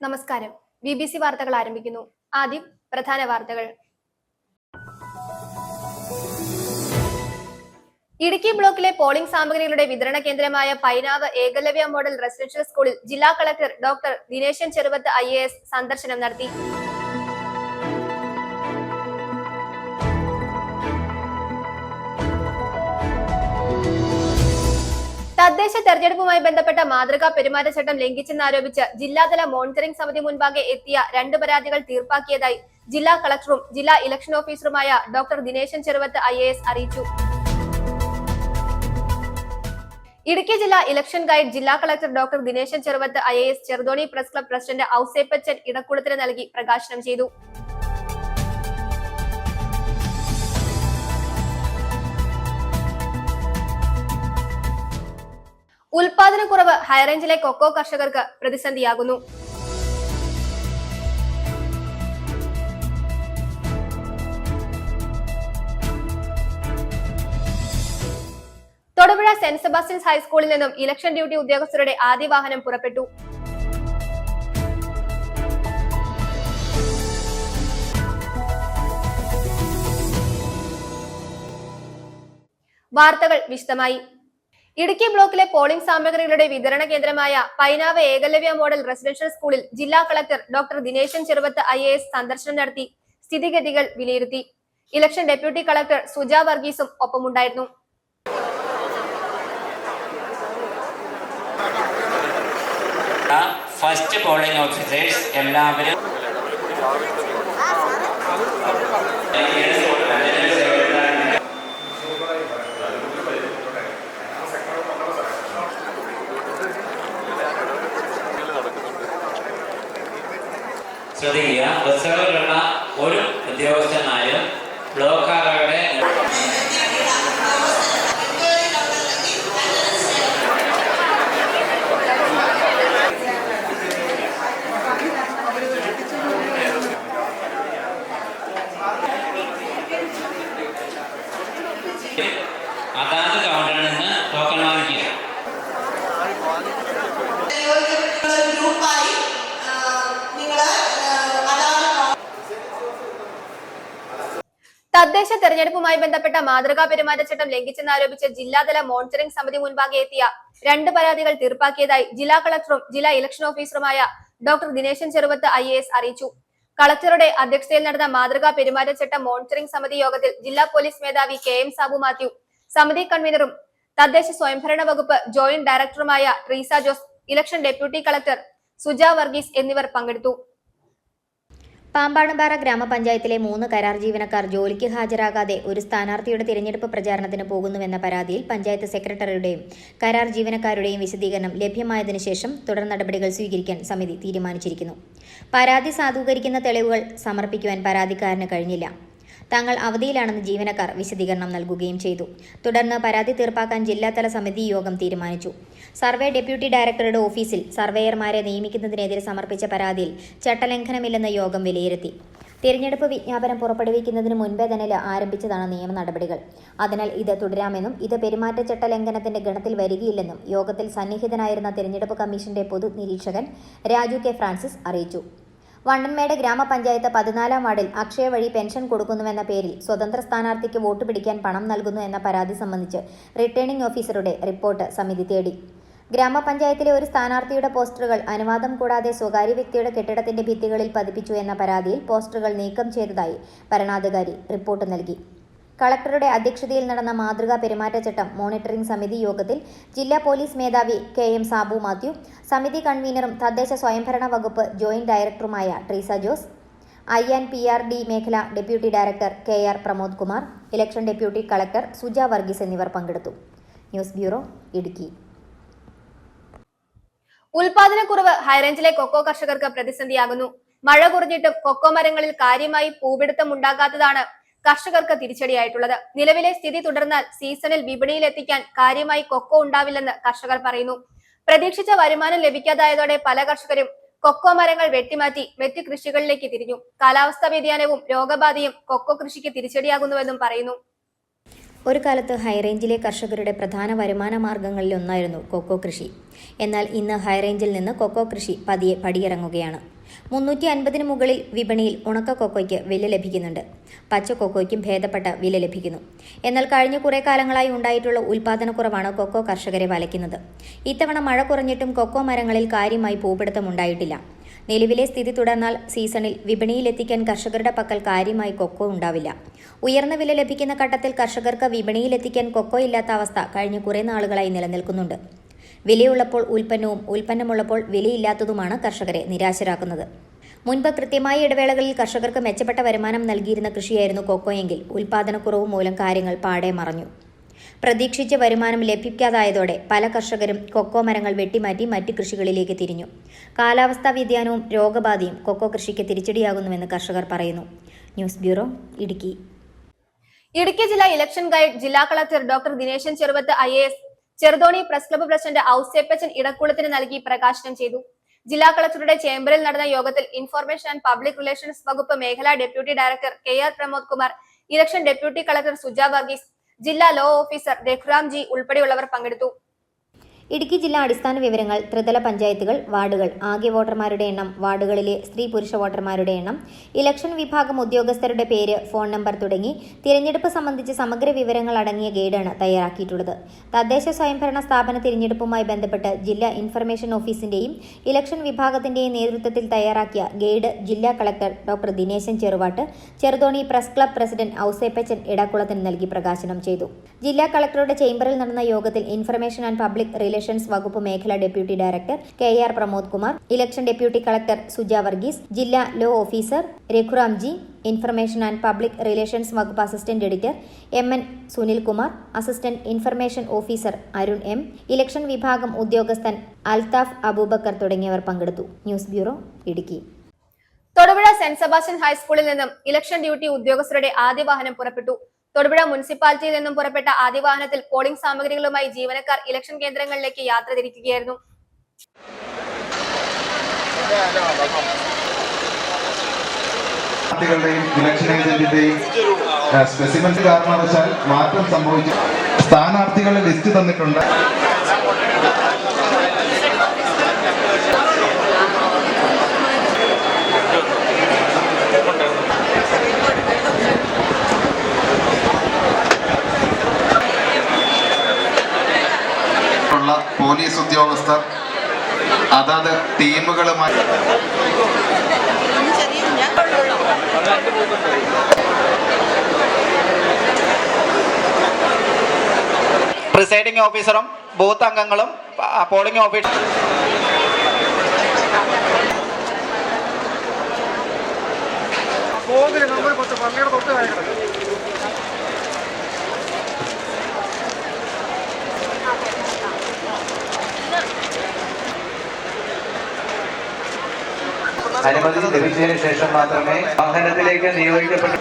നമസ്കാരം. BBC വാർത്തകൾ ആരംഭിക്കുന്നു. ആദ്യം പ്രധാന വാർത്തകൾ. ഇടുക്കി ബ്ലോക്കിലെ പോളിംഗ് സാമഗ്രികളുടെ വിതരണ കേന്ദ്രമായ പൈനാവ് ഏകലവ്യ മോഡൽ റെസിഡൻഷ്യൽ സ്കൂളിൽ ജില്ലാ collector doctor Dineshan Cheruvath IAS സന്ദർശനം നടത്തി. തദ്ദേശ തെരഞ്ഞെടുപ്പുമായി ബന്ധപ്പെട്ട മാതൃകാ പെരുമാറ്റച്ചട്ടം ലംഘിച്ചെന്നാരോപിച്ച് ജില്ലാതല മോണിറ്ററിംഗ് സമിതി മുൻപാകെ എത്തിയ 2 പരാതികൾ തീർപ്പാക്കിയതായി ജില്ലാ കളക്ടറും ജില്ലാ ഇലക്ഷൻ ഓഫീസറുമായ ഡോക്ടർ ദിനേശൻ ചെറുവത്ത് IAS അറിയിച്ചു. ഇടുക്കി ജില്ലാ ഇലക്ഷൻ ഗൈഡ് ജില്ലാ collector doctor Dineshan Cheruvath IAS Cheruthoni press club president Ouseppachan ഇടക്കുളത്തിന് നൽകി പ്രകാശനം ചെയ്തു. ഉൽപാദനക്കുറവ് ഹൈറേഞ്ചിലെ കൊക്കോ കർഷകർക്ക് പ്രതിസന്ധിയാകുന്നു. തൊടുപുഴ സെന്റ് സെബാസ്റ്റ്യൻസ് ഹൈസ്കൂളിൽ നിന്നും ഇലക്ഷൻ ഡ്യൂട്ടി ഉദ്യോഗസ്ഥരുടെ ആദ്യ വാഹനം പുറപ്പെട്ടു. വാർത്തകൾ വിശദമായി. ഇടുക്കി ബ്ലോക്കിലെ പോളിംഗ് സാമഗ്രികളുടെ വിതരണ കേന്ദ്രമായ പൈനാവ് ഏകലവ്യ മോഡൽ റെസിഡൻഷ്യൽ സ്കൂളിൽ ജില്ലാ collector doctor Dineshan Cheruvath IAS സന്ദർശനം നടത്തി സ്ഥിതിഗതികൾ വിലയിരുത്തി. ഇലക്ഷൻ ഡെപ്യൂട്ടി കളക്ടർ സുജ വർഗീസും ഒപ്പമുണ്ടായിരുന്നു. ഫസ്റ്റ് പോളിംഗ് ഓഫീസേഴ്സ് എല്ലാവരും ശ്രദ്ധിക്കുക. ബസ്സുകളിലുള്ള ഒരു ഉദ്യോഗസ്ഥനായും ബ്ലോക്കുകാരുടെ അതാത് കൗണ്ടറിൽ നിന്ന് ടോക്കൺ വാങ്ങിക്കുക. തദ്ദേശ തെരഞ്ഞെടുപ്പുമായി ബന്ധപ്പെട്ട മാതൃകാ പെരുമാറ്റച്ചട്ടം ലംഘിച്ചെന്നാരോപിച്ച് ജില്ലാതല മോണിറ്ററിംഗ് സമിതി മുൻപാകെ എത്തിയ 2 പരാതികൾ തീർപ്പാക്കിയതായി ജില്ലാ കളക്ടറും ജില്ലാ ഇലക്ഷൻ ഓഫീസറുമായ ഡോക്ടർ ദിനേശൻ ചെറുവത്ത് IAS അറിയിച്ചു. കളക്ടറുടെ അധ്യക്ഷതയിൽ നടന്ന മാതൃകാ പെരുമാറ്റച്ചട്ടം മോണിറ്ററിംഗ് സമിതി യോഗത്തിൽ ജില്ലാ പോലീസ് മേധാവി KM സാബു മാത്യു, സമിതി കൺവീനറും തദ്ദേശ സ്വയംഭരണ വകുപ്പ് ജോയിന്റ് ഡയറക്ടറുമായ Treesa Jose, election deputy collector Suja Varghese എന്നിവർ പങ്കെടുത്തു. പാമ്പാടുംപാറ ഗ്രാമപഞ്ചായത്തിലെ 3 കരാർ ജീവനക്കാർ ജോലിക്ക് ഹാജരാകാതെ ഒരു സ്ഥാനാർത്ഥിയുടെ തിരഞ്ഞെടുപ്പ് പ്രചാരണത്തിന് പോകുന്നുവെന്ന പരാതിയിൽ പഞ്ചായത്ത് സെക്രട്ടറിയുടെയും കരാർ ജീവനക്കാരുടെയും വിശദീകരണം ലഭ്യമായതിനു ശേഷം തുടർ നടപടികൾ സ്വീകരിക്കാൻ സമിതി തീരുമാനിച്ചിരിക്കുന്നു. പരാതി സാധൂകരിക്കുന്ന തെളിവുകൾ സമർപ്പിക്കുവാൻ പരാതിക്കാരന് കഴിഞ്ഞില്ല. തങ്ങൾ അവധിയിലാണെന്ന് ജീവനക്കാർ വിശദീകരണം നൽകുകയും ചെയ്തു. തുടർന്ന് പരാതി തീർപ്പാക്കാൻ ജില്ലാതല സമിതി യോഗം തീരുമാനിച്ചു. സർവേ ഡെപ്യൂട്ടി ഡയറക്ടറുടെ ഓഫീസിൽ സർവേയർമാരെ നിയമിക്കുന്നതിനെതിരെ സമർപ്പിച്ച പരാതിയിൽ ചട്ടലംഘനമില്ലെന്ന് യോഗം വിലയിരുത്തി. തിരഞ്ഞെടുപ്പ് വിജ്ഞാപനം പുറപ്പെടുവിക്കുന്നതിന് മുൻപേ തന്നെ ആരംഭിച്ചതാണ് നിയമ നടപടികൾ. അതിനാൽ ഇത് തുടരാമെന്നും ഇത് പെരുമാറ്റച്ചട്ട ലംഘനത്തിന്റെ ഗണത്തിൽ വരികയില്ലെന്നും യോഗത്തിൽ സന്നിഹിതനായിരുന്ന തിരഞ്ഞെടുപ്പ് കമ്മീഷന്റെ പൊതു നിരീക്ഷകൻ രാജു K. ഫ്രാൻസിസ് അറിയിച്ചു. വണ്ടൻമേട് ഗ്രാമപഞ്ചായത്ത് 14-ാം വാർഡിൽ അക്ഷയ വഴി പെൻഷൻ കൊടുക്കുന്നുവെന്ന പേരിൽ സ്വതന്ത്ര സ്ഥാനാർത്ഥിക്ക് വോട്ട് പിടിക്കാൻ പണം നൽകുന്നു എന്ന പരാതി സംബന്ധിച്ച് റിട്ടേണിംഗ് ഓഫീസറുടെ റിപ്പോർട്ട് സമിതി തേടി. ഗ്രാമപഞ്ചായത്തിലെ ഒരു സ്ഥാനാർത്ഥിയുടെ പോസ്റ്ററുകൾ അനുവാദം കൂടാതെ സ്വകാര്യ വ്യക്തിയുടെ കെട്ടിടത്തിന്റെ ഭിത്തികളിൽ പതിപ്പിച്ചു എന്ന പരാതിയിൽ പോസ്റ്ററുകൾ നീക്കം ചെയ്തതായി വരണാധികാരി റിപ്പോർട്ട് നൽകി. കളക്ടറുടെ അധ്യക്ഷതയിൽ നടന്ന മാതൃകാ പെരുമാറ്റച്ചട്ടം മോണിറ്ററിംഗ് സമിതി യോഗത്തിൽ ജില്ലാ പോലീസ് മേധാവി KM സാബു മാത്യു, സമിതി കൺവീനറും തദ്ദേശ സ്വയംഭരണ വകുപ്പ് ജോയിന്റ് ഡയറക്ടറുമായ ട്രീസ ജോസ്, INPRD മേഖല deputy director KR Pramod Kumar, election deputy collector Suja Varghese എന്നിവർ പങ്കെടുത്തു. News bureau, Idukki. ഉൽപാദനക്കുറവ് ഹൈറേഞ്ചിലെ കൊക്കോ കർഷകർക്ക് പ്രതിസന്ധിയാകുന്നു. മഴ കുറഞ്ഞിട്ടും കൊക്കോ മരങ്ങളിൽ കാര്യമായി പൂപിടുത്തം ഉണ്ടാകാത്തതാണ് കർഷകർക്ക് തിരിച്ചടിയായിട്ടുള്ളത്. നിലവിലെ സ്ഥിതി തുടർന്നാൽ സീസണിൽ വിപണിയിൽ എത്തിക്കാൻ കാര്യമായി കൊക്കോ ഉണ്ടാവില്ലെന്ന് കർഷകർ പറയുന്നു. പ്രതീക്ഷിച്ച വരുമാനം ലഭിക്കാതായതോടെ പല കർഷകരും കൊക്കോ മരങ്ങൾ വെട്ടിമാറ്റി മറ്റ് കൃഷികളിലേക്ക് തിരിഞ്ഞു. കാലാവസ്ഥാ വ്യതിയാനവും രോഗബാധയും കൊക്കോ കൃഷിക്ക് തിരിച്ചടിയാകുന്നുവെന്നും പറയുന്നു. ഒരു കാലത്ത് ഹൈറേഞ്ചിലെ കർഷകരുടെ പ്രധാന വരുമാന മാർഗങ്ങളിലൊന്നായിരുന്നു കൊക്കോ കൃഷി. എന്നാൽ ഇന്ന് ഹൈറേഞ്ചിൽ നിന്ന് കൊക്കോ കൃഷി പതിയെ പടിയിറങ്ങുകയാണ്. 350 മുകളിൽ വിപണിയിൽ ഉണക്ക കൊക്കോയ്ക്ക് വില ലഭിക്കുന്നുണ്ട്. പച്ച കൊക്കോയ്ക്കും ഭേദപ്പെട്ട വില ലഭിക്കുന്നു. എന്നാൽ കഴിഞ്ഞ കുറേ കാലങ്ങളായി ഉണ്ടായിട്ടുള്ള ഉൽപാദനക്കുറവാണ് കൊക്കോ കർഷകരെ വലയ്ക്കുന്നത്. ഇത്തവണ മഴ കുറഞ്ഞിട്ടും കൊക്കോ മരങ്ങളിൽ കാര്യമായി പൂപ്പിടുത്തമുണ്ടായിട്ടില്ല. നിലവിലെ സ്ഥിതി തുടർന്നാൽ സീസണിൽ വിപണിയിലെത്തിക്കാൻ കർഷകരുടെ പക്കൽ കാര്യമായി കൊക്കോ ഉണ്ടാവില്ല. ഉയർന്ന വില ലഭിക്കുന്ന ഘട്ടത്തിൽ കർഷകർക്ക് വിപണിയിലെത്തിക്കാൻ കൊക്കോ ഇല്ലാത്ത അവസ്ഥ കഴിഞ്ഞ കുറേ നാളുകളായി നിലനിൽക്കുന്നുണ്ട്. വിലയുള്ളപ്പോൾ ഉൽപ്പന്നവും ഉൽപ്പന്നമുള്ളപ്പോൾ വിലയില്ലാത്തതുമാണ് കർഷകരെ നിരാശരാക്കുന്നത്. മുൻപ് കൃത്യമായ ഇടവേളകളിൽ കർഷകർക്ക് മെച്ചപ്പെട്ട വരുമാനം നൽകിയിരുന്ന കൃഷിയായിരുന്നു കൊക്കോയെങ്കിൽ ഉൽപാദനക്കുറവ് മൂലം കാര്യങ്ങൾ പാടെ മറഞ്ഞു. പ്രതീക്ഷിച്ച വരുമാനം ലഭിക്കാതായതോടെ പല കർഷകരും കൊക്കോ മരങ്ങൾ വെട്ടിമാറ്റി മറ്റ് കൃഷികളിലേക്ക് തിരിഞ്ഞു. കാലാവസ്ഥാ വ്യതിയാനവും രോഗബാധയും കൊക്കോ കൃഷിക്ക് തിരിച്ചടിയാകുന്നുവെന്ന് കർഷകർ പറയുന്നു. News bureau, Idukki. ഇടുക്കി ജില്ലാ ഇലക്ഷൻ ഗൈഡ് ജില്ലാ collector doctor Dineshan Cheruvath IAS Cheruthoni press club president Ouseppachan ഇടക്കുളത്തിന് നൽകി പ്രകാശനം ചെയ്തു. ജില്ലാ കളക്ടറുടെ ചേംബറിൽ നടന്ന യോഗത്തിൽ ഇൻഫർമേഷൻ ആൻഡ് പബ്ലിക് റിലേഷൻസ് വകുപ്പ് മേഖലാ deputy director KR Pramod Kumar, election deputy collector Suja Varghese, ജില്ലാ ലോ ഓഫീസർ രഘുറാം ജി ഉൾപ്പെടെയുള്ളവർ പങ്കെടുത്തു. ഇടുക്കി ജില്ലാ അടിസ്ഥാന വിവരങ്ങൾ, ത്രിതല പഞ്ചായത്തുകൾ, വാർഡുകൾ, ആകെ വോട്ടർമാരുടെ എണ്ണം, വാർഡുകളിലെ സ്ത്രീ പുരുഷ വോട്ടർമാരുടെ എണ്ണം, ഇലക്ഷൻ വിഭാഗം ഉദ്യോഗസ്ഥരുടെ പേര്, ഫോൺ നമ്പർ തുടങ്ങി തിരഞ്ഞെടുപ്പ് സംബന്ധിച്ച് സമഗ്ര വിവരങ്ങൾ അടങ്ങിയ ഗൈഡാണ് തയ്യാറാക്കിയിട്ടുള്ളത്. തദ്ദേശ സ്വയംഭരണ സ്ഥാപന തിരഞ്ഞെടുപ്പുമായി ബന്ധപ്പെട്ട് ജില്ലാ ഇൻഫർമേഷൻ ഓഫീസിന്റെയും ഇലക്ഷൻ വിഭാഗത്തിന്റെയും നേതൃത്വത്തിൽ തയ്യാറാക്കിയ ഗൈഡ് ജില്ലാ collector doctor Dineshan Cheruvath Cheruthoni press club president Ouseppachan ഇടക്കുളത്തിന് നൽകി പ്രകാശനം ചെയ്തു. ജില്ലാ കളക്ടറുടെ ചേംബറിൽ നടന്ന യോഗത്തിൽ ഇൻഫർമേഷൻ ആൻഡ് പബ്ലിക് റിലേഷൻസ് വകുപ്പ് മേഖലാ deputy director KR Pramod Kumar, election deputy collector Suja Varghese, ജില്ലാ law officer Raghuram ji, information and public relations വകുപ്പ് assistant editor MN Sunilkumar, assistant information officer Arun M, election വിഭാഗം ഉദ്യോഗസ്ഥൻ അൽതാഫ് അബൂബക്കർ തുടങ്ങിയവർ പങ്കെടുത്തു. News bureau, Idukki. Thodupuzha saint Sebastian ഹൈസ്കൂളിൽ നിന്നും ഇലക്ഷൻ ഡ്യൂട്ടി ഉദ്യോഗസ്ഥരുടെ ആദ്യ വാഹനം പുറപ്പെട്ടു. തൊടുപുഴ മുനിസിപ്പാലിറ്റിയിൽ നിന്നും പുറപ്പെട്ട ആദ്യ വാഹനത്തിൽ പോളിംഗ് സാമഗ്രികളുമായി ജീവനക്കാർ ഇലക്ഷൻ കേന്ദ്രങ്ങളിലേക്ക് യാത്ര തിരിക്കുകയായിരുന്നു. ഇലക്ഷൻ ഏജന്റിന്റെയും സ്പെസിമെൻ കാരണവശാൽ മാറ്റം സംഭവിച്ചു. സ്ഥാനാർത്ഥികളുടെ ലിസ്റ്റ് തന്നിട്ടുണ്ട്. പോലീസ് ഉദ്യോഗസ്ഥർ അതത് ടീമുകളുമായി പ്രിസൈഡിംഗ് ഓഫീസറും ബൂത്ത് അംഗങ്ങളും പോളിംഗ് ഓഫീസർ അനുമതി ലഭിച്ചതിന് ശേഷം മാത്രമേ വാഹനത്തിലേക്ക് നിയോഗിക്കപ്പെട്ട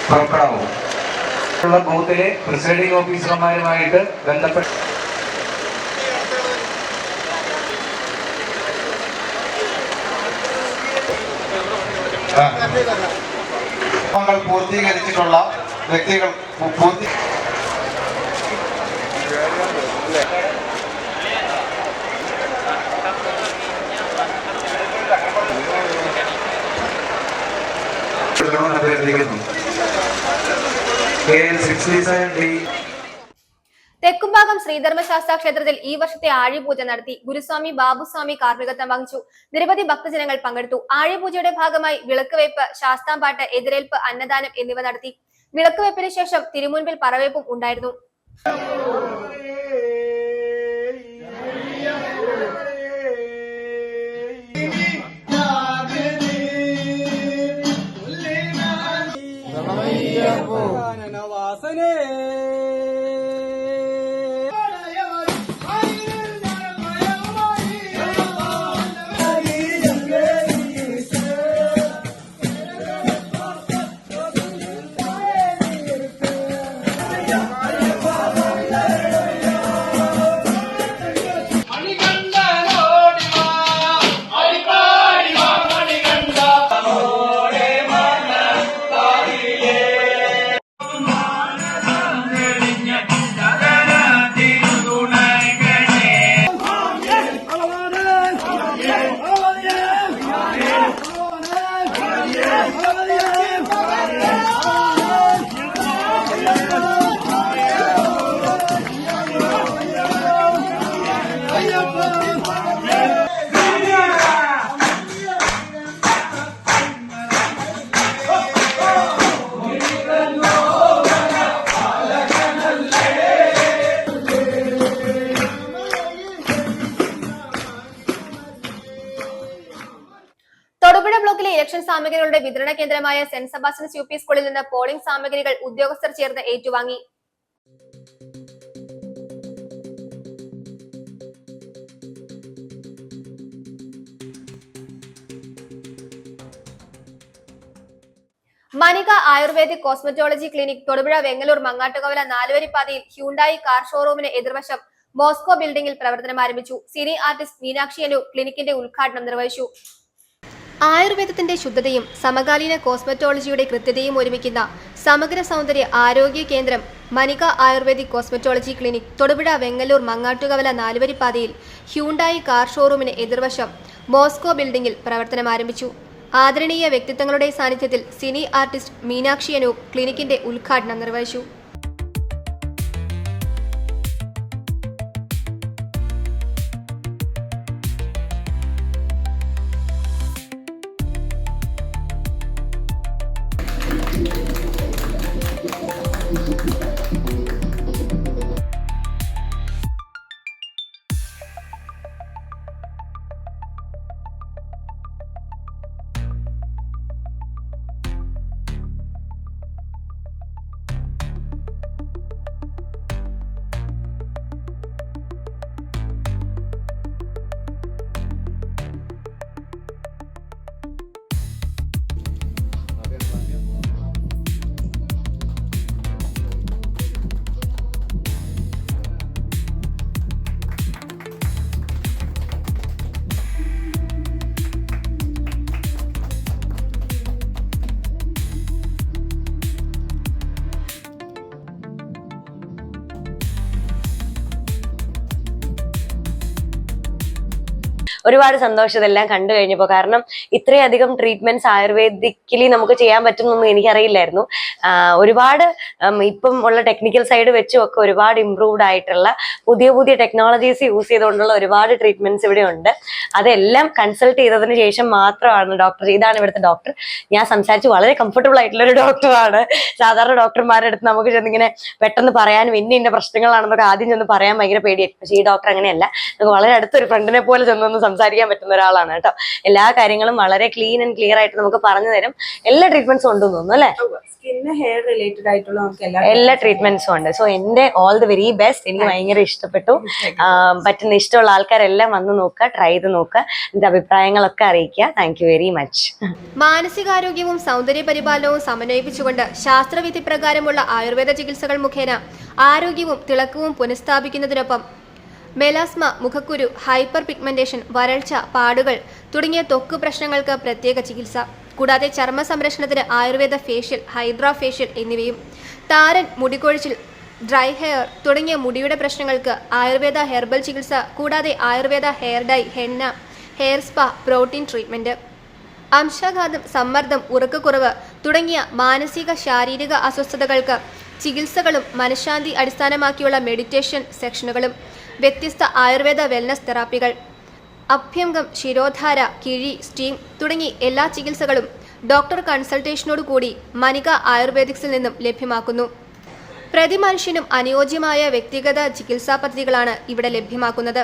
പുറപ്പെടാവൂ. ബൂത്തിലെ പ്രിസൈഡിംഗ് ഓഫീസർമാരുമായിട്ട് ബന്ധപ്പെട്ട് പൂർത്തീകരിച്ചിട്ടുള്ള വ്യക്തികൾ തെക്കുംഭാഗം ശ്രീധർമ്മശാസ്ത്ര ക്ഷേത്രത്തിൽ ഈ വർഷത്തെ ആഴിപൂജ നടത്തി. ഗുരുസ്വാമി ബാബുസ്വാമി കാർമ്മികത്വം വഹിച്ചു. നിരവധി ഭക്തജനങ്ങൾ പങ്കെടുത്തു. ആഴിപൂജയുടെ ഭാഗമായി വിളക്കുവയ്പ്, ശാസ്താംപാട്ട്, എതിരേൽപ്പ്, അന്നദാനം എന്നിവ നടത്തി. വിളക്കുവയ്പ്പിന് ശേഷം തിരുമുൻപിൽ പറവയ്പും ഉണ്ടായിരുന്നു. തൊടുപുഴ ബ്ലോക്കിലെ ഇലക്ഷൻ സാമഗ്രികളുടെ വിതരണ കേന്ദ്രമായ സെന്റ് സെബാസ്റ്റ്യൻസ് യു പി സ്കൂളിൽ നിന്ന് പോളിംഗ് സാമഗ്രികൾ ഉദ്യോഗസ്ഥർ ചേർന്ന് ഏറ്റുവാങ്ങി. Manika ayurvedic cosmetology clinic Thodupuzha Vengalloor Mangattukavala നാലുവരിപ്പാതയിൽ ഹ്യൂണ്ടായി കാർ ഷോറൂമിന് എതിർവശം മോസ്കോ ബിൽഡിംഗിൽ പ്രവർത്തനം ആരംഭിച്ചു. സിനി ആർട്ടിസ്റ്റ് മീനാക്ഷി അനു ക്ലിനിക്കിന്റെ ഉദ്ഘാടനം നിർവഹിച്ചു. ആയുർവേദത്തിന്റെ ശുദ്ധതയും സമകാലീന കോസ്മെറ്റോളജിയുടെ കൃത്യതയും ഒരുമിക്കുന്ന സമഗ്ര സൗന്ദര്യ ആരോഗ്യ കേന്ദ്രം Manika ayurvedic cosmetology clinic Thodupuzha Vengalloor Mangattukavala നാലുവരിപ്പാതയിൽ ഹ്യൂണ്ടായി കാർ ഷോറൂമിന് എതിർവശം മോസ്കോ ബിൽഡിംഗിൽ പ്രവർത്തനം ആരംഭിച്ചു. ആദരണീയ വ്യക്തിത്വങ്ങളുടെ സാന്നിധ്യത്തിൽ സിനി ആർട്ടിസ്റ്റ് മീനാക്ഷി അനു ക്ലിനിക്കിന്റെ ഉദ്ഘാടനം നിർവഹിച്ചു. ഒരുപാട് സന്തോഷം ഇതെല്ലാം കണ്ടു കഴിഞ്ഞപ്പോൾ. കാരണം ഇത്രയധികം ട്രീറ്റ്മെന്റ്സ് ആയുർവേദിക്കലി നമുക്ക് ചെയ്യാൻ പറ്റുമെന്നൊന്നും എനിക്കറിയില്ലായിരുന്നു. ഒരുപാട് ഇപ്പം ഉള്ള ടെക്നിക്കൽ സൈഡ് വെച്ചും ഒക്കെ ഒരുപാട് ഇംപ്രൂവ്ഡ് ആയിട്ടുള്ള പുതിയ പുതിയ ടെക്നോളജീസ് യൂസ് ചെയ്തുകൊണ്ടുള്ള ഒരുപാട് ട്രീറ്റ്മെന്റ്സ് ഇവിടെ ഉണ്ട്. അതെല്ലാം കൺസൾട്ട് ചെയ്തതിന് ശേഷം മാത്രമാണ് ഇതാണ് ഇവിടുത്തെ ഡോക്ടർ. ഞാൻ സംസാരിച്ച് വളരെ കംഫർട്ടബിൾ ആയിട്ടുള്ള ഒരു ഡോക്ടറാണ്. സാധാരണ ഡോക്ടർമാരുടെ അടുത്ത് നമുക്ക് ചെന്നിങ്ങനെ പെട്ടെന്ന് പറയാനും ഇന്ന പ്രശ്നങ്ങളാണെന്നൊക്കെ ആദ്യം ചെന്ന് പറയാൻ ഭയങ്കര പേടിയായിരിക്കും. പക്ഷേ ഈ ഡോക്ടർ അങ്ങനെയല്ല. നമുക്ക് വളരെ അടുത്തൊരു ഫ്രണ്ടിനെ പോലെ ചെന്നൊന്ന് സംസാരിക്കാൻ പറ്റുന്ന ഒരാളാണ് കേട്ടോ. എല്ലാ കാര്യങ്ങളും വളരെ ക്ലീൻ ആൻഡ് ക്ലിയർ ആയിട്ട് നമുക്ക് പറഞ്ഞു തരും. എല്ലാ ട്രീറ്റ്മെന്റ്സും ഉണ്ടെന്ന് തോന്നുന്നു അല്ലേ? സ്കിന്ന് ഹെയർ റിലേറ്റഡ് ആയിട്ടുള്ള നമുക്ക് എല്ലാ ട്രീറ്റ്മെന്റ്സും ഉണ്ട്. സോ എന്റെ ഓൾ ദി വെരി ബെസ്റ്റ്. എനിക്ക് ഭയങ്കര ഇഷ്ടപ്പെട്ടു. പറ്റുന്ന ഇഷ്ടമുള്ള ആൾക്കാരെല്ലാം വന്ന് നോക്കുക, ട്രൈ ചെയ്ത് നോക്കുക, എന്റെ അഭിപ്രായങ്ങളൊക്കെ അറിയിക്കുക. Thank you very much. മാനസികാരോഗ്യവും സൗന്ദര്യ പരിപാലനവും സമന്വയിപ്പിച്ചുകൊണ്ട് ശാസ്ത്രവിധി പ്രകാരമുള്ള ആയുർവേദ ചികിത്സകൾ മുഖേന ആരോഗ്യവും തിളക്കവും പുനഃസ്ഥാപിക്കുന്നതിനൊപ്പം മെലാസ്മ, മുഖക്കുരു, ഹൈപ്പർ പിഗ്മെന്റേഷൻ, വരൾച്ച, പാടുകൾ തുടങ്ങിയ ത്വക്ക് പ്രശ്നങ്ങൾക്ക് പ്രത്യേക ചികിത്സ. കൂടാതെ ചർമ്മ സംരക്ഷണത്തിന് ആയുർവേദ ഫേഷ്യൽ, ഹൈഡ്രാ ഫേഷ്യൽ എന്നിവയും, താരൻ, മുടികൊഴിച്ചിൽ, ഡ്രൈ ഹെയർ തുടങ്ങിയ മുടിയുടെ പ്രശ്നങ്ങൾക്ക് ആയുർവേദ ഹെർബൽ ചികിത്സ. കൂടാതെ ayurveda hair dye, henna, hair spa, protein treatment. അംശാഘാതം, സമ്മർദ്ദം, ഉറക്കക്കുറവ് തുടങ്ങിയ മാനസിക ശാരീരിക അസ്വസ്ഥതകൾക്ക് ചികിത്സകളും മനഃശാന്തി അടിസ്ഥാനമാക്കിയുള്ള മെഡിറ്റേഷൻ സെക്ഷനുകളും, വ്യത്യസ്ത ആയുർവേദ വെൽനസ് തെറാപ്പികൾ, അഭ്യംഗം, ശിരോധാര, കിഴി, സ്റ്റീം തുടങ്ങി എല്ലാ ചികിത്സകളും ഡോക്ടർ കൺസൾട്ടേഷനോട് കൂടി മനിക ആയുർവേദിക്സിൽ നിന്നും ലഭ്യമാക്കുന്നു. പ്രതിമനുഷ്യനും അനുയോജ്യമായ വ്യക്തിഗത ചികിത്സാ പദ്ധതികളാണ് ഇവിടെ ലഭ്യമാക്കുന്നത്.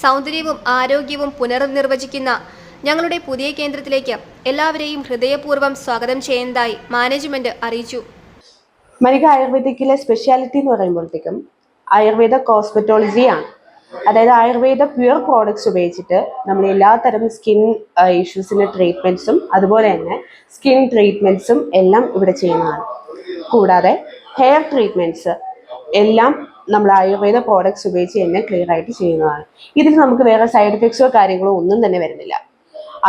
സൗന്ദര്യവും ആരോഗ്യവും പുനർനിർവചിക്കുന്ന ഞങ്ങളുടെ പുതിയ കേന്ദ്രത്തിലേക്ക് എല്ലാവരെയും ഹൃദയപൂർവ്വം സ്വാഗതം ചെയ്യുന്നതായി മാനേജ്മെന്റ് അറിയിച്ചു. മനിക ആയുർവേദിക്കിലെ സ്പെഷ്യാലിറ്റി എന്ന് പറയുമ്പോഴത്തേക്കും ആയുർവേദ കോസ്മെറ്റോളജിയാണ്. അതായത് ആയുർവേദ പ്യുവർ പ്രോഡക്ട്സ് ഉപയോഗിച്ചിട്ട് നമ്മൾ എല്ലാത്തരം സ്കിൻ ഇഷ്യൂസിൻ്റെ ട്രീറ്റ്മെൻറ്റ്സും അതുപോലെ തന്നെ സ്കിൻ ട്രീറ്റ്മെൻറ്റ്സും എല്ലാം ഇവിടെ ചെയ്യുന്നതാണ്. കൂടാതെ ഹെയർ ട്രീറ്റ്മെൻറ്റ്സ് എല്ലാം നമ്മൾ ആയുർവേദ പ്രോഡക്ട്സ് ഉപയോഗിച്ച് തന്നെ ക്ലിയർ ആയിട്ട് ചെയ്യുന്നതാണ്. ഇതിൽ നമുക്ക് വേറെ സൈഡ് എഫക്ട്സോ കാര്യങ്ങളോ ഒന്നും തന്നെ വരുന്നില്ല.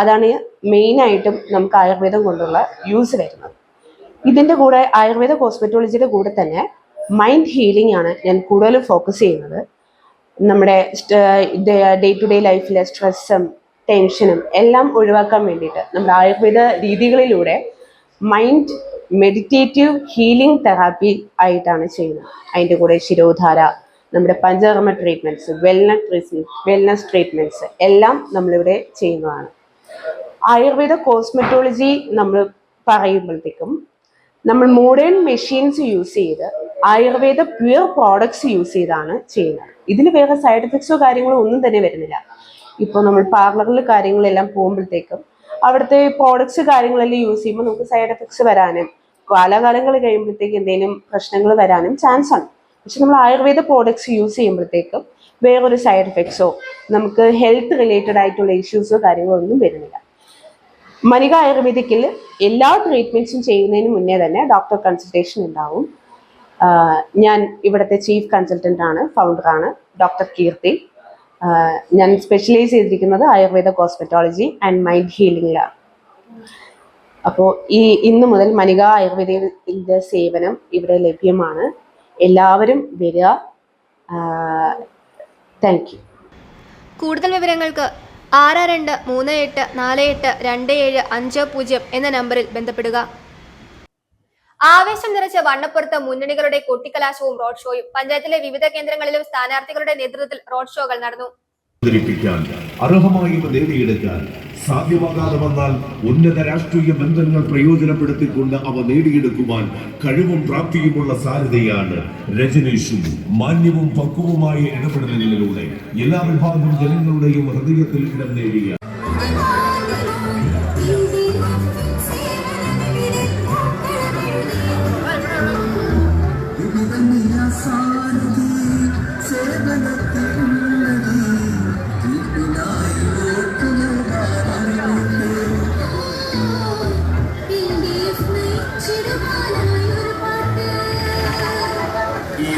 അതാണ് മെയിനായിട്ടും നമുക്ക് ആയുർവേദം കൊണ്ടുള്ള യൂസ് വരുന്നത്. ഇതിൻ്റെ കൂടെ ആയുർവേദ കോസ്മെറ്റോളജിയുടെ കൂടെ തന്നെ മൈൻഡ് ഹീലിംഗ് ആണ് ഞാൻ കൂടുതലും ഫോക്കസ് ചെയ്യുന്നത്. നമ്മുടെ ഡേ ടു ഡേ ലൈഫിലെ സ്ട്രെസ്സും ടെൻഷനും എല്ലാം ഒഴിവാക്കാൻ വേണ്ടിയിട്ട് നമ്മുടെ ആയുർവേദ രീതികളിലൂടെ മൈൻഡ് മെഡിറ്റേറ്റീവ് ഹീലിംഗ് തെറാപ്പി ആയിട്ടാണ് ചെയ്യുന്നത്. അതിൻ്റെ കൂടെ ശിരോധാര, നമ്മുടെ പഞ്ചകർമ്മ ട്രീറ്റ്മെൻറ്റ്സ്, വെൽനസ് ട്രീറ്റ്മെൻറ്റ്സ് എല്ലാം നമ്മളിവിടെ ചെയ്യുന്നതാണ്. ആയുർവേദ കോസ്മെറ്റോളജി നമ്മൾ പറയുമ്പോഴത്തേക്കും നമ്മൾ മോഡേൺ മെഷീൻസ് യൂസ് ചെയ്ത് ആയുർവേദ പ്യുവർ പ്രോഡക്ട്സ് യൂസ് ചെയ്താണ് ചെയ്യുന്നത്. ഇതിൽ വേറെ സൈഡ് എഫക്ട്സോ കാര്യങ്ങളോ ഒന്നും തന്നെ വരുന്നില്ല. ഇപ്പോൾ നമ്മൾ പാർലറിൽ കാര്യങ്ങളെല്ലാം പോകുമ്പോഴത്തേക്കും അവിടുത്തെ പ്രോഡക്ട്സ് കാര്യങ്ങളെല്ലാം യൂസ് ചെയ്യുമ്പോൾ നമുക്ക് സൈഡ് എഫക്ട്സ് വരാനും കാലാകാലങ്ങൾ കഴിയുമ്പോഴത്തേക്ക് എന്തെങ്കിലും പ്രശ്നങ്ങൾ വരാനും ചാൻസ് ആണ്. പക്ഷെ നമ്മൾ ആയുർവേദ പ്രോഡക്ട്സ് യൂസ് ചെയ്യുമ്പോഴത്തേക്കും വേറൊരു സൈഡ് എഫക്ട്സോ നമുക്ക് ഹെൽത്ത് റിലേറ്റഡ് ആയിട്ടുള്ള ഇഷ്യൂസോ കാര്യങ്ങളോ ഒന്നും വരുന്നില്ല. മനിക ആയുർവേദിക്കിൽ എല്ലാ ട്രീറ്റ്മെൻറ്റ്സും ചെയ്യുന്നതിന് മുന്നേ തന്നെ ഡോക്ടർ കൺസൾട്ടേഷൻ ഉണ്ടാവും. ഞാൻ ഇവിടുത്തെ ചീഫ് കൺസൾട്ടൻ്റ് ആണ്, ഫൗണ്ടറാണ് ഡോക്ടർ കീർത്തി. ഞാൻ സ്പെഷ്യലൈസ് ചെയ്തിരിക്കുന്നത് ആയുർവേദ കോസ്മെറ്റോളജി ആൻഡ് മൈൻഡ് ഹീലിംഗിലാണ്. അപ്പോൾ ഇന്ന് മുതൽ മനിക ആയുർവേദത്തിൻ്റെ സേവനം ഇവിടെ ലഭ്യമാണ്. എല്ലാവരും വരിക. Thank you. കൂടുതൽ വിവരങ്ങൾക്ക് 6238482750 എന്ന നമ്പറിൽ ബന്ധപ്പെടുക. ആവേശം നിറച്ച വണ്ണപ്പുറത്ത് മുന്നണികളുടെ കൊട്ടിക്കലാശവും റോഡ് ഷോയും. പഞ്ചായത്തിലെ വിവിധ കേന്ദ്രങ്ങളിലും സ്ഥാനാർത്ഥികളുടെ നേതൃത്വത്തിൽ റോഡ് ഷോകൾ നടന്നു. അർഹമായവ നേടിയെടുക്കാൻ സാധ്യമാകാതെ വന്നാൽ ഉന്നത രാഷ്ട്രീയ ബന്ധങ്ങൾ പ്രയോജനപ്പെടുത്തിക്കൊണ്ട് അവ നേടിയെടുക്കുവാൻ കഴിവും പ്രാപ്തിയുമുള്ള സാരഥിയാണ് രജനീഷും. മാന്യവും പക്വവുമായ ഇടപെടലുകളിലൂടെ എല്ലാ വിഭാഗം ജനങ്ങളുടെയും ഹൃദയത്തിൽ ഇടം നേടിയ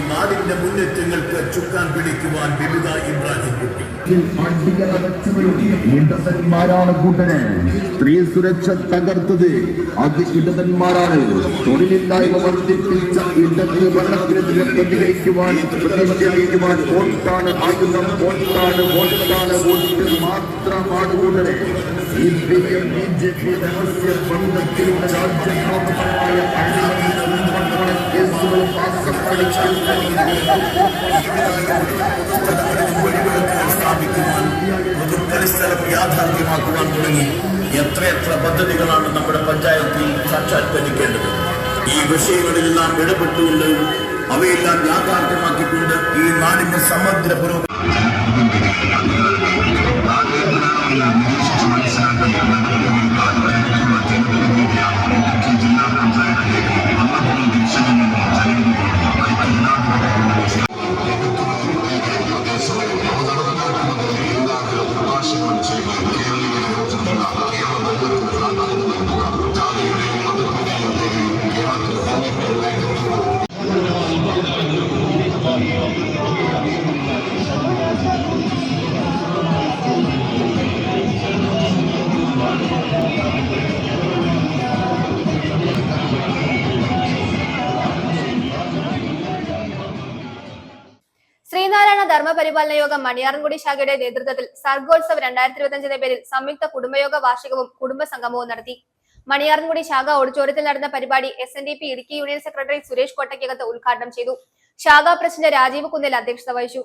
നാടിന്റെ മുന്നേറ്റങ്ങൾക്ക് ചുക്കാൻ പിടിക്കുവാൻ വിവിധ ഇബ്രാഹിം കുട്ടി ഇടതന്മാരാണ് കൂട്ടന്. സ്ത്രീ സുരക്ഷ തകർത്തത് അത് ഇടതന്മാരാണ്. തൊഴിലില്ലായ്മ വർദ്ധിപ്പിച്ച ഇടത് ഭരണത്തിനെതിരെ പ്രതികരിക്കുവാൻ വോട്ടാണ് ആയുധം, വോട്ടാണ് വോട്ട് മാത്രമാണ് കൂട്ടന്. BJP രഹസ്യ ബന്ധത്തിലൂടെ രാജ്യദ്രോഹമായ കേസുകൾ യാഥാർത്ഥ്യമാക്കുവാൻ തുടങ്ങി. എത്രയെത്ര പദ്ധതികളാണ് നമ്മുടെ പഞ്ചായത്തിൽ സാക്ഷാത്കരിക്കേണ്ടത്. ഈ വിഷയങ്ങളിലെല്ലാം ഇടപെട്ടുകൊണ്ട് അവയെല്ലാം യാഥാർത്ഥ്യമാക്കിക്കൊണ്ട് ഈ നാടിന്റെ സമഗ്ര പുരോഗതി ശ്രീനാരായണ ധർമ്മപരിപാലന യോഗം മണിയാറൻകുടി ശാഖയുടെ നേതൃത്വത്തിൽ സർഗോത്സവ് 2025 പേരിൽ സംയുക്ത കുടുംബയോഗ വാർഷികവും കുടുംബ സംഗമവും നടത്തി. മണിയാറൻകുടി ശാഖ ഓഡിറ്റോറിയത്തിൽ നടന്ന പരിപാടി SNDP Idukki union secretary Suresh Kottaykkakath ഉദ്ഘാടനം ചെയ്തു. ശാഖാ പ്രസിഡന്റ് രാജീവ് കുന്നേൽ അധ്യക്ഷത വഹിച്ചു.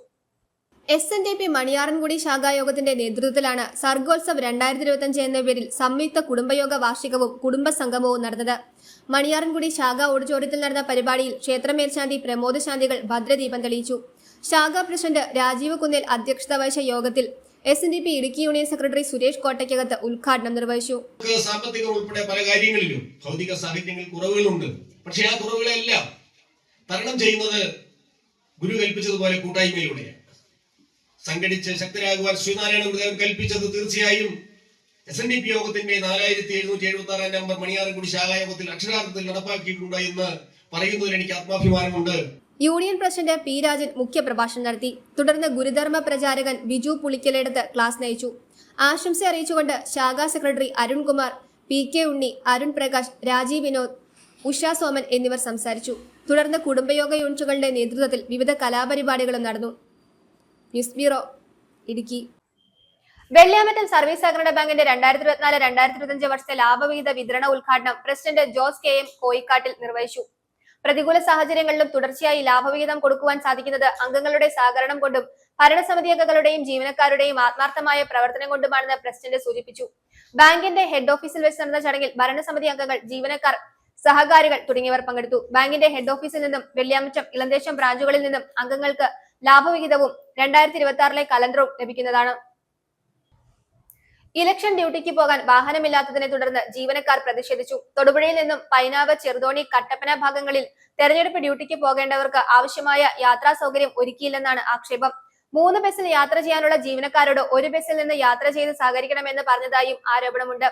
SNDP മണിയാറൻകുടി ശാഖായോഗത്തിന്റെ നേതൃത്വത്തിലാണ് സർഗോത്സവ് 2025 എന്ന പേരിൽ സംയുക്ത കുടുംബയോഗ വാർഷികവും കുടുംബ സംഗമവും നടന്നത്. മണിയാറൻകുടി ശാഖ ഓഡിറ്റോറിയത്തിൽ നടന്ന പരിപാടിയിൽ ക്ഷേത്രമേൽശാന്തി പ്രമോദ് ശാന്തികൾ ഭദ്രദീപം തെളിയിച്ചു. ശാഖാ പ്രസിഡന്റ് രാജീവ് കുന്നേൽ അധ്യക്ഷത വഹിച്ച യോഗത്തിൽ SNDP Idukki union secretary Suresh Kottaykkakath ഉദ്ഘാടനം നിർവഹിച്ചു. സാമ്പത്തികം ഉൾപ്പെടെ പല കാര്യങ്ങളിലും ഭൗതിക സാഹിത്യങ്ങളിൽ കുറവുകളുണ്ട്. പക്ഷേ ആ കുറവുകളെല്ലാം തരണം ചെയ്യുന്നത് ഗുരു കൽപ്പിച്ചതുപോലെ കൂട്ടായ്മയിലൂടെയാണ്. സംഘടിച്ച് ശക്തരാകുവാൻ ശ്രീനാരായണ ഗുരുദേവൻ കൽപ്പിച്ചത് തീർച്ചയായും SNDP യോഗത്തിന്റെ 4776 നമ്പർ മണിയാറൻകുടി ശാഖായോഗത്തിൽ അക്ഷരാർത്ഥത്തിൽ നടപ്പാക്കിയിട്ടുണ്ട് എന്ന് പറയുന്നതിൽ എനിക്ക് ആത്മാഭിമാനമുണ്ട്. യൂണിയൻ പ്രസിഡന്റ് P രാജൻ മുഖ്യപ്രഭാഷണം നടത്തി. തുടർന്ന് ഗുരുധർമ്മ പ്രചാരകൻ ബിജു പുളിക്കലെടുത്ത് ക്ലാസ് നയിച്ചു. ആശംസ അറിയിച്ചുകൊണ്ട് ശാഖാ സെക്രട്ടറി അരുൺകുമാർ, PK ഉണ്ണി, അരുൺ പ്രകാശ്, രാജീവ് വിനോദ്, ഉഷ സോമൻ എന്നിവർ സംസാരിച്ചു. തുടർന്ന് കുടുംബയോഗ യൂണിറ്റുകളുടെ നേതൃത്വത്തിൽ വിവിധ കലാപരിപാടികളും നടന്നു. News bureau, Idukki. Velliyamattom service സഹകരണ ബാങ്കിന്റെ 2024-2025 വർഷത്തെ ലാഭവിഹിത വിതരണ ഉദ്ഘാടനം president Jose K M Koyikkattil നിർവഹിച്ചു. പ്രതികൂല സാഹചര്യങ്ങളിലും തുടർച്ചയായി ലാഭവിഹിതം കൊടുക്കുവാൻ സാധിക്കുന്നത് അംഗങ്ങളുടെ സഹകരണം കൊണ്ടും ഭരണസമിതി അംഗങ്ങളുടെയും ജീവനക്കാരുടെയും ആത്മാർത്ഥമായ പ്രവർത്തനം കൊണ്ടുമാണെന്ന് പ്രസിഡന്റ് സൂചിപ്പിച്ചു. ബാങ്കിന്റെ ഹെഡ് ഓഫീസിൽ വെച്ച് നടന്ന ചടങ്ങിൽ ഭരണസമിതി അംഗങ്ങൾ, ജീവനക്കാർ, സഹകാരികൾ തുടങ്ങിയവർ പങ്കെടുത്തു. ബാങ്കിന്റെ ഹെഡ് ഓഫീസിൽ നിന്നും വെള്ളിയാമറ്റം, ഇളന്തേശം ബ്രാഞ്ചുകളിൽ നിന്നും അംഗങ്ങൾക്ക് ലാഭവിഹിതവും 2026 കലണ്ടറും ലഭിക്കുന്നതാണ്. ഇലക്ഷൻ ഡ്യൂട്ടിക്ക് പോകാൻ വാഹനമില്ലാത്തതിനെ തുടർന്ന് ജീവനക്കാർ പ്രതിഷേധിച്ചു. തൊടുപുഴയിൽ നിന്നും പൈനാവ്, ചെറുതോണി, കട്ടപ്പന ഭാഗങ്ങളിൽ തെരഞ്ഞെടുപ്പ് ഡ്യൂട്ടിക്ക് പോകേണ്ടവർക്ക് ആവശ്യമായ യാത്രാ സൗകര്യം ഒരുക്കിയില്ലെന്നാണ് ആക്ഷേപം. 3 ബസ്സിൽ യാത്ര ചെയ്യാനുള്ള ജീവനക്കാരോട് 1 ബസ്സിൽ നിന്ന് യാത്ര ചെയ്ത് സഹകരിക്കണമെന്ന് പറഞ്ഞതായും ആരോപണമുണ്ട്.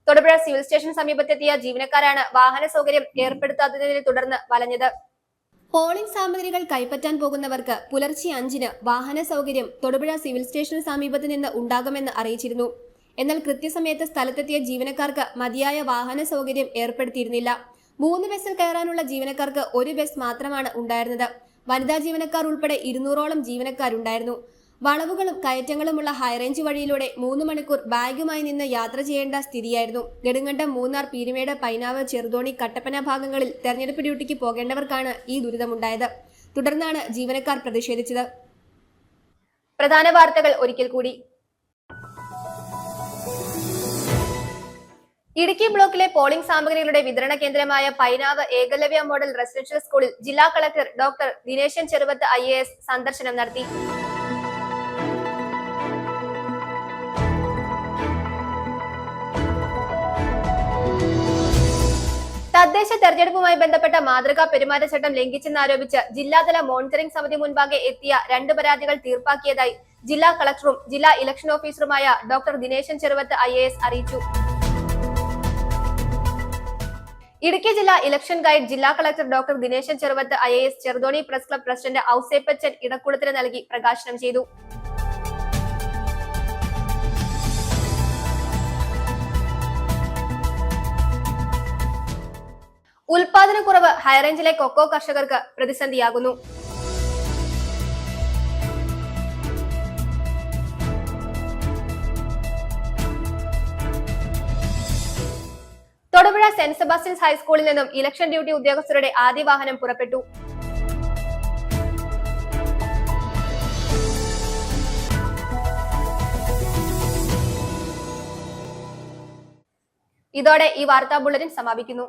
തൊടുപുഴ സിവിൽ സ്റ്റേഷൻ സമീപത്തെത്തിയ ജീവനക്കാരാണ് വാഹന സൗകര്യം ഏർപ്പെടുത്താത്തതിനെ തുടർന്ന് വലഞ്ഞത്. പോളിംഗ് സാമഗ്രികൾ കൈപ്പറ്റാൻ പോകുന്നവർക്ക് പുലർച്ചെ 5-ന് വാഹന സൗകര്യം തൊടുപുഴ സിവിൽ സ്റ്റേഷന് സമീപത്ത് നിന്ന് ഉണ്ടാകുമെന്ന് അറിയിച്ചിരുന്നു. എന്നാൽ കൃത്യസമയത്ത് സ്ഥലത്തെത്തിയ ജീവനക്കാർക്ക് മതിയായ വാഹന സൗകര്യം ഏർപ്പെടുത്തിയിരുന്നില്ല. 3 ബസ്സിൽ കയറാനുള്ള ജീവനക്കാർക്ക് 1 ബസ് മാത്രമാണ് ഉണ്ടായിരുന്നത്. വനിതാ ജീവനക്കാർ ഉൾപ്പെടെ 200ഓളം ജീവനക്കാരുണ്ടായിരുന്നു. വളവുകളും കയറ്റങ്ങളുമുള്ള ഹൈറേഞ്ച് വഴിയിലൂടെ 3 മണിക്കൂർ ബാഗുമായി നിന്ന് യാത്ര ചെയ്യേണ്ട സ്ഥിതിയായിരുന്നു. നെടുങ്കണ്ടം, മൂന്നാർ, പീരുമേട്, പൈനാവ്, ചെറുതോണി, കട്ടപ്പന ഭാഗങ്ങളിൽ തെരഞ്ഞെടുപ്പ് ഡ്യൂട്ടിക്ക് പോകേണ്ടവർക്കാണ് ഈ ദുരിതമുണ്ടായത്. തുടർന്നാണ് ജീവനക്കാർ പ്രതിഷേധിച്ചത്. പ്രധാന വാർത്തകൾ ഒരിക്കൽ കൂടി. ഇടുക്കി ബ്ലോക്കിലെ പോളിംഗ് സാമഗ്രികളുടെ വിതരണ കേന്ദ്രമായ പൈനാവ് ഏകലവ്യ മോഡൽ റെസിഡൻഷ്യൽ സ്കൂളിൽ ജില്ലാ collector doctor Dineshan Cheruvath IAS സന്ദർശനം നടത്തി. തദ്ദേശ തെരഞ്ഞെടുപ്പുമായി ബന്ധപ്പെട്ട മാതൃകാ പെരുമാറ്റച്ചട്ടം ലംഘിച്ചെന്നാരോപിച്ച് ജില്ലാതല മോണിറ്ററിംഗ് സമിതി മുൻപാകെ എത്തിയ 2 പരാതികൾ തീർപ്പാക്കിയതായി ജില്ലാ കളക്ടറും ജില്ലാ ഇലക്ഷൻ ഓഫീസറുമായ ഡോക്ടർ ദിനേശൻ ചെറുവത്ത് IAS അറിയിച്ചു. ഇടുക്കി ജില്ലാ ഇലക്ഷൻ ഗൈഡ് ജില്ലാ collector doctor Dineshan Cheruvath IAS Cheruthoni press club president Ouseppachan ഇടക്കുളത്തിന് നൽകി പ്രകാശനം ചെയ്തു. ഉൽപാദനക്കുറവ് ഹൈറേഞ്ചിലെ കൊക്കോ കർഷകർക്ക് പ്രതിസന്ധിയാകുന്നു. തൊടുപുഴ സെന്റ് സെബാസ്റ്റ്യൻസ് ഹൈസ്കൂളിൽ നിന്നും ഇലക്ഷൻ ഡ്യൂട്ടി ഉദ്യോഗസ്ഥരുടെ ആദ്യ വാഹനം പുറപ്പെട്ടു. ഇതോടെ ഈ വാർത്താ ബുള്ളറ്റിൻ സമാപിക്കുന്നു.